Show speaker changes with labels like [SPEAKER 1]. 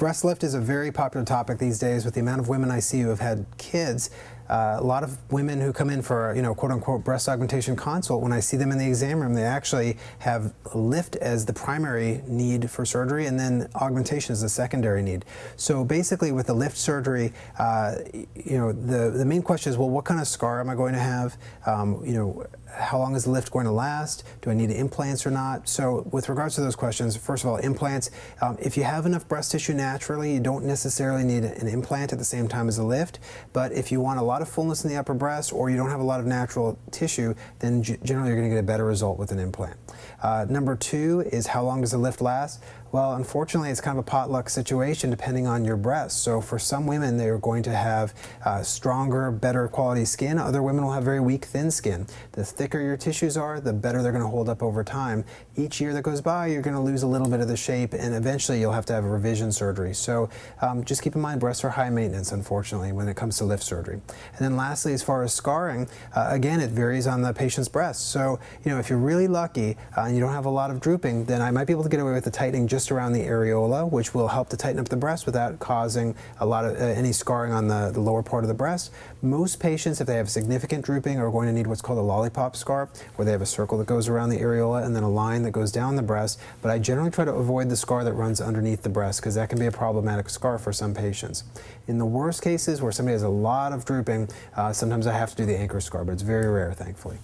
[SPEAKER 1] breast lift is a very popular topic these days with the amount of women I see who have had kids. A lot of women who come in for a, quote-unquote breast augmentation consult, when I see them in the exam room, they actually have lift as the primary need for surgery, and then augmentation as the secondary need. So basically with the lift surgery, the main question is, well, what kind of scar am I going to have? How long is the lift going to last? Do I need implants or not? So with regards to those questions, first of all, implants, if you have enough breast tissue naturally, you don't necessarily need an implant at the same time as a lift. But if you want a lot of fullness in the upper breast, or you don't have a lot of natural tissue, then generally you're going to get a better result with an implant. Number two is, how long does the lift last? Well, unfortunately, it's kind of a potluck situation depending on your breast. So for some women, they're going to have stronger, better quality skin. Other women will have very weak, thin skin. The thicker your tissues are, the better they're going to hold up over time. Each year that goes by, you're going to lose a little bit of the shape, and eventually you'll have to have a revision surgery. So just keep in mind, breasts are high maintenance, unfortunately, when it comes to lift surgery. And then lastly, as far as scarring, again, it varies on the patient's breast. So, if you're really lucky and you don't have a lot of drooping, then I might be able to get away with the tightening just around the areola, which will help to tighten up the breast without causing a lot of any scarring on the lower part of the breast. Most patients, if they have significant drooping, are going to need what's called a lollipop scar, where they have a circle that goes around the areola and then a line that goes down the breast. But I generally try to avoid the scar that runs underneath the breast, because that can be a problematic scar for some patients. In the worst cases, where somebody has a lot of drooping, sometimes I have to do the anchor scar, but it's very rare, thankfully.